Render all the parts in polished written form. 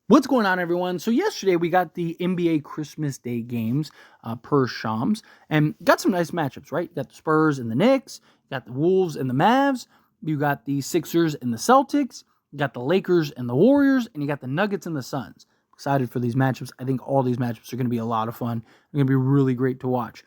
What's going on, everyone? So yesterday we got the NBA Christmas Day games per Shams, and got some nice matchups, right? You got the Spurs and the Knicks, you got the Wolves and the Mavs, you got the Sixers and the Celtics, you got the Lakers and the Warriors, and you got the Nuggets and the Suns. Excited for these matchups. I think all these matchups are going to be a lot of fun. They're going to be really great to watch,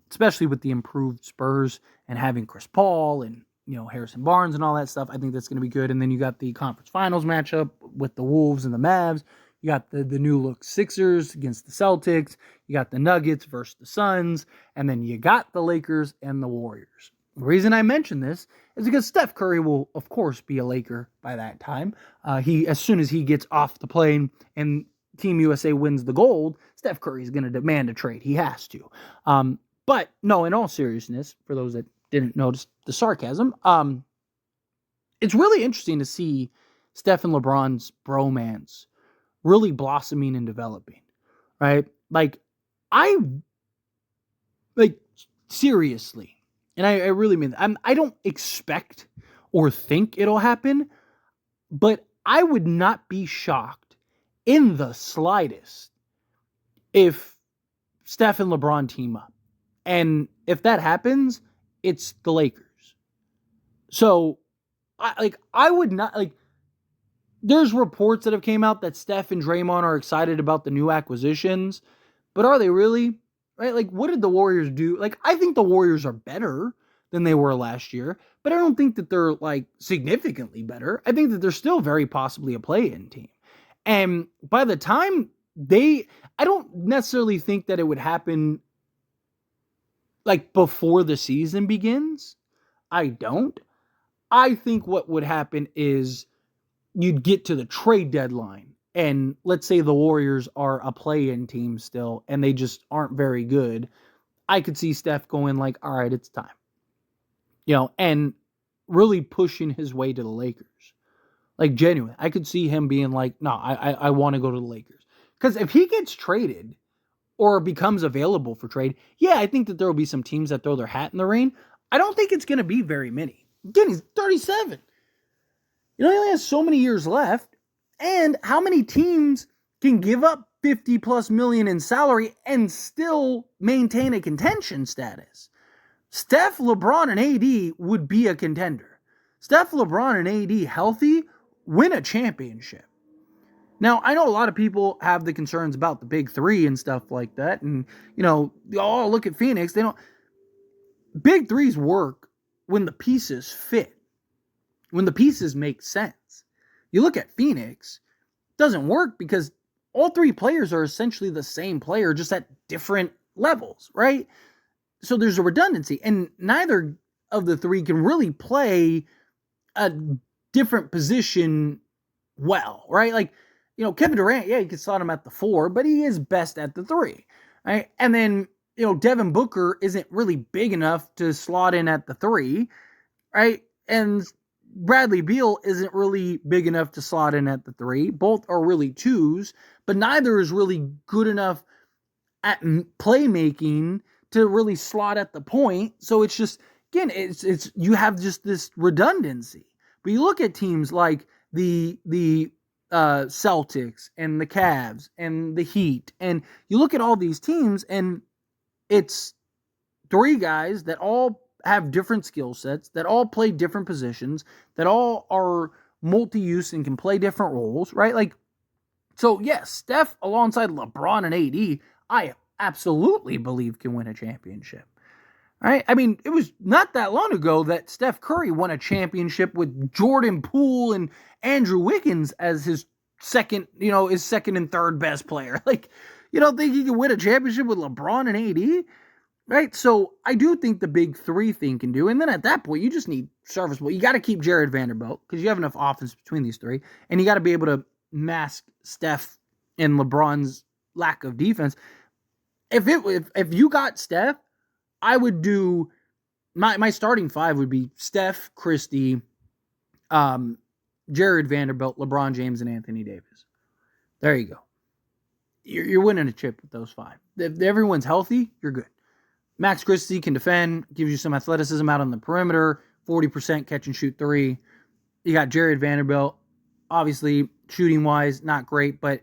especially with the improved Spurs and having Chris Paul and Harrison Barnes and all that stuff. I think that's going to be good. And then you got the conference finals matchup with the Wolves and the Mavs. You got the new look Sixers against the Celtics. You got the Nuggets versus the Suns. And then you got the Lakers and the Warriors. The reason I mention this is because Steph Curry will, of course, be a Laker by that time. As soon as he gets off the plane and Team USA wins the gold, Steph Curry is going to demand a trade. He has to. But no, in all seriousness, for those that didn't notice the sarcasm, it's really interesting to see Steph and LeBron's bromance really blossoming and developing, right? I like seriously, and I really mean that. I don't expect or think it'll happen, but I would not be shocked in the slightest if Steph and LeBron team up. And if that happens, it's the Lakers. So, I would not like. There's reports that have came out that Steph and Draymond are excited about the new acquisitions, but are they really? Right? Like, what did the Warriors do? Like, I think the Warriors are better than they were last year, but I don't think that they're like significantly better. I think that they're still very possibly a play-in team. And by the time I don't necessarily think that it would happen like before the season begins. I don't. I think what would happen is you'd get to the trade deadline, and let's say the Warriors are a play-in team still and they just aren't very good. I could see Steph going like, all right, it's time. And really pushing his way to the Lakers. Like, genuine. I could see him being like, no, I want to go to the Lakers. Because if he gets traded or becomes available for trade, yeah, I think that there will be some teams that throw their hat in the ring. I don't think it's going to be very many. Again, he's 37. He only has so many years left. And how many teams can give up 50 plus million in salary and still maintain a contention status? Steph, LeBron, and AD would be a contender. Steph, LeBron, and AD healthy win a championship. Now, I know a lot of people have the concerns about the big three and stuff like that. And, oh, look at Phoenix. They don't. Big threes work when the pieces fit, when the pieces make sense. You look at Phoenix, it doesn't work because all three players are essentially the same player, just at different levels, right? So there's a redundancy, and neither of the three can really play a different position well, right? Like, Kevin Durant, yeah, you can slot him at the 4, but he is best at the 3, right? And then, Devin Booker isn't really big enough to slot in at the 3, right? And Bradley Beal isn't really big enough to slot in at the 3. Both are really 2s, but neither is really good enough at playmaking to really slot at the point. So it's just, again, it's you have just this redundancy. But you look at teams like the Celtics and the Cavs and the Heat, and you look at all these teams, and it's 3 guys that all have different skill sets, that all play different positions, that all are multi-use and can play different roles, right? Like, so yes, Steph alongside LeBron and AD, I absolutely believe can win a championship. Right? I mean, it was not that long ago that Steph Curry won a championship with Jordan Poole and Andrew Wiggins as his second and third best player. Like, you don't think he can win a championship with LeBron and AD? Right? So I do think the big 3 thing can do. And then at that point, you just need serviceable. You got to keep Jared Vanderbilt because you have enough offense between these 3. And you got to be able to mask Steph and LeBron's lack of defense. If you got Steph, I would do my starting 5 would be Steph, Christie, Jared Vanderbilt, LeBron James, and Anthony Davis. There you go. You're winning a chip with those 5. If everyone's healthy, you're good. Max Christie can defend, gives you some athleticism out on the perimeter, 40% catch and shoot 3. You got Jared Vanderbilt, Obviously, shooting wise, not great, but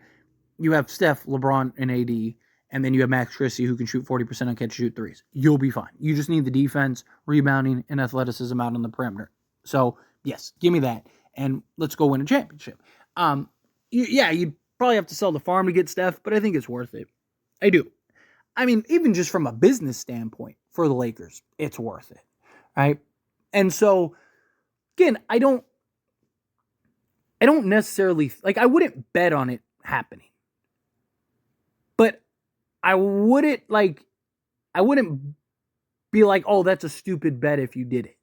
you have Steph, LeBron, and AD, and then you have Max Christie who can shoot 40% on catch shoot threes. You'll be fine. You just need the defense, rebounding, and athleticism out on the perimeter. So, yes, give me that, and let's go win a championship. You'd probably have to sell the farm to get Steph, but I think it's worth it. I do. I mean, even just from a business standpoint for the Lakers, it's worth it, right? And so, again, I don't necessarily, like, I wouldn't bet on it happening. But I wouldn't be like, oh, that's a stupid bet if you did it.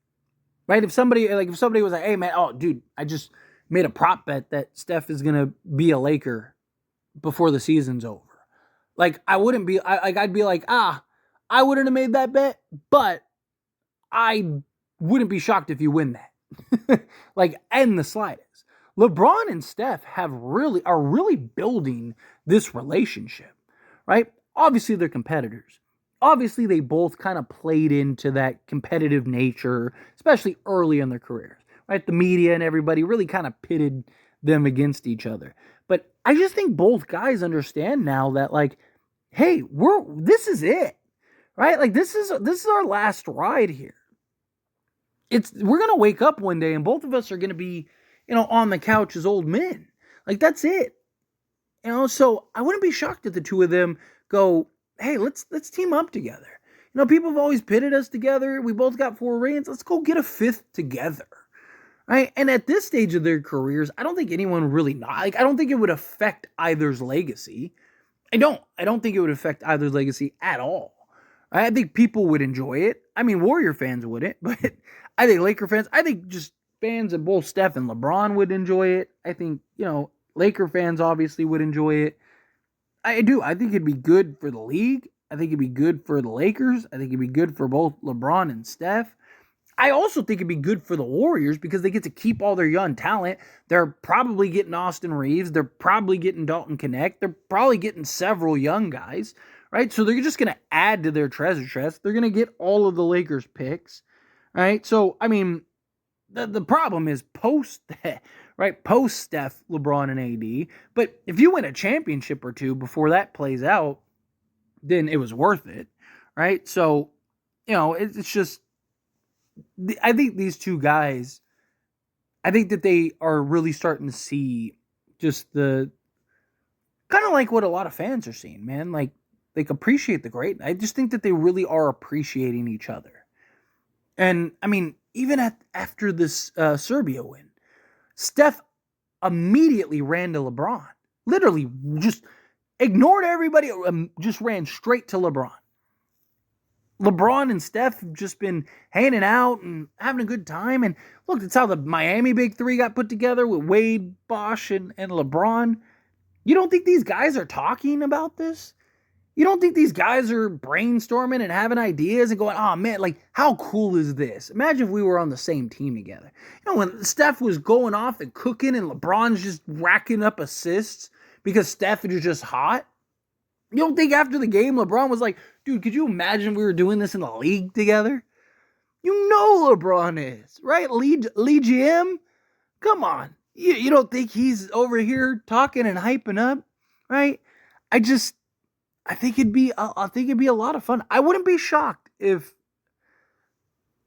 Right? If somebody was like, hey man, oh dude, I just made a prop bet that Steph is gonna be a Laker before the season's over. Like, I wouldn't be I'd be like, I wouldn't have made that bet, but I wouldn't be shocked if you win that. Like, and the slightest. LeBron and Steph are really building this relationship, right? Obviously, they're competitors. Obviously, they both kind of played into that competitive nature, especially early in their careers, right? The media and everybody really kind of pitted them against each other. But I just think both guys understand now that, like, hey, this is it, right? Like, this is our last ride here. We're gonna wake up one day and both of us are gonna be, on the couch as old men. Like, that's it. So I wouldn't be shocked if the two of them go, hey, let's team up together. People have always pitted us together. We both got 4 rings. Let's go get a 5th together. Right? And at this stage of their careers, I don't think anyone really I don't think it would affect either's legacy. I don't think it would affect either's legacy at all. I think people would enjoy it. I mean, Warrior fans wouldn't, but I think Laker fans, I think just fans of both Steph and LeBron would enjoy it. I think, Laker fans obviously would enjoy it. I do. I think it'd be good for the league. I think it'd be good for the Lakers. I think it'd be good for both LeBron and Steph. I also think it'd be good for the Warriors because they get to keep all their young talent. They're probably getting Austin Reeves. They're probably getting Dalton Connect. They're probably getting several young guys, right? So they're just going to add to their treasure chest. They're going to get all of the Lakers picks, right? So, I mean, the problem is post that, right? Post Steph, LeBron, and AD. But if you win a championship or two before that plays out, then it was worth it, right? So, it's just, I think these two guys, I think that they are really starting to see just the kind of like what a lot of fans are seeing, man. Like, they appreciate the great. I just think that they really are appreciating each other. And I mean, even after this Serbia win, Steph immediately ran to LeBron. Literally just ignored everybody, just ran straight to LeBron. LeBron and Steph have just been hanging out and having a good time. And look, that's how the Miami Big Three got put together with Wade, Bosh, and LeBron. You don't think these guys are talking about this? You don't think these guys are brainstorming and having ideas and going, oh man, like, how cool is this? Imagine if we were on the same team together. When Steph was going off and cooking and LeBron's just racking up assists because Steph is just hot. You don't think after the game LeBron was like, dude, could you imagine we were doing this in the league together? You know LeBron is, right? Lead GM? Come on. You don't think he's over here talking and hyping up, right? I think it'd be a lot of fun. I wouldn't be shocked if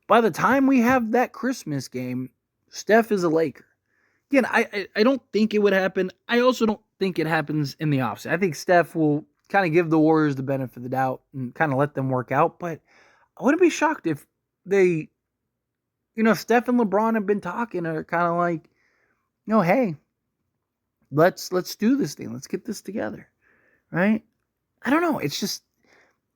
by the time we have that Christmas game, Steph is a Laker. Again, I don't think it would happen. I also don't think it happens in the offseason. I think Steph will kind of give the Warriors the benefit of the doubt and kind of let them work out. But I wouldn't be shocked if they, Steph and LeBron have been talking and are kind of like, hey, let's do this thing. Let's get this together, right? I don't know. It's just,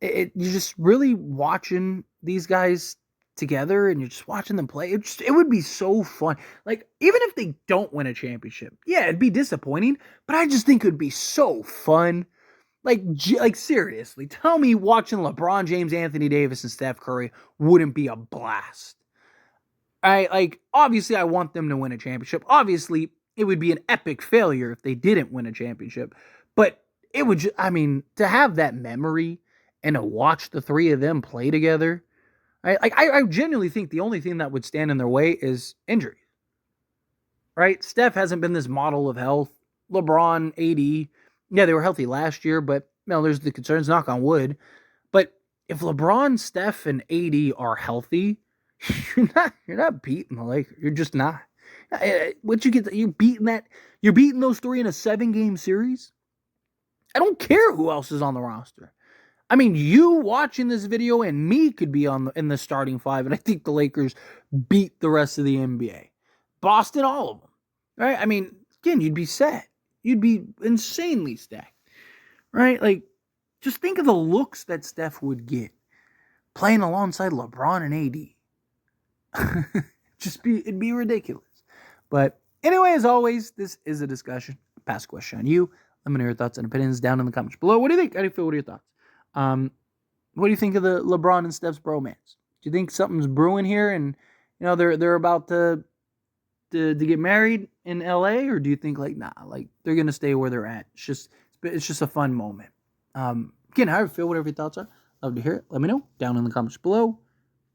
you're just really watching these guys together and you're just watching them play. It would be so fun. Like, even if they don't win a championship, yeah, it'd be disappointing, but I just think it would be so fun. Like seriously, tell me watching LeBron James, Anthony Davis, and Steph Curry wouldn't be a blast. Obviously I want them to win a championship. Obviously, it would be an epic failure if they didn't win a championship. But it would to have that memory and to watch the three of them play together, right? I genuinely think the only thing that would stand in their way is injury. right? Steph hasn't been this model of health. LeBron, AD, yeah, they were healthy last year, but there's the concerns, knock on wood. But if LeBron, Steph, and AD are healthy, you're not beating the Lakers. You're just not. What you get, you're beating those three in a 7-game series. I don't care who else is on the roster. I mean, you watching this video and me could be in the starting five, and I think the Lakers beat the rest of the NBA. Boston, all of them, right? I mean, again, you'd be set. You'd be insanely stacked, right? Like, just think of the looks that Steph would get playing alongside LeBron and AD. It'd be ridiculous. But anyway, as always, this is a discussion. Pass a question on you. Let me know your thoughts and opinions down in the comments below. What do you think? How do you feel? What are your thoughts? What do you think of the LeBron and Steph's bromance? Do you think something's brewing here, and they're about to get married in LA, or do you think like they're gonna stay where they're at? It's just a fun moment. Again, how do you feel? Whatever your thoughts are, love to hear it. Let me know down in the comments below.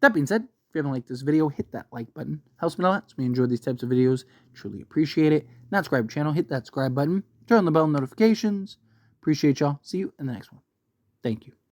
That being said, if you haven't liked this video, hit that like button. Helps me a lot. We enjoy these types of videos. Truly appreciate it. Not subscribe to the channel, hit that subscribe button. Turn on the bell notifications. Appreciate y'all. See you in the next one. Thank you.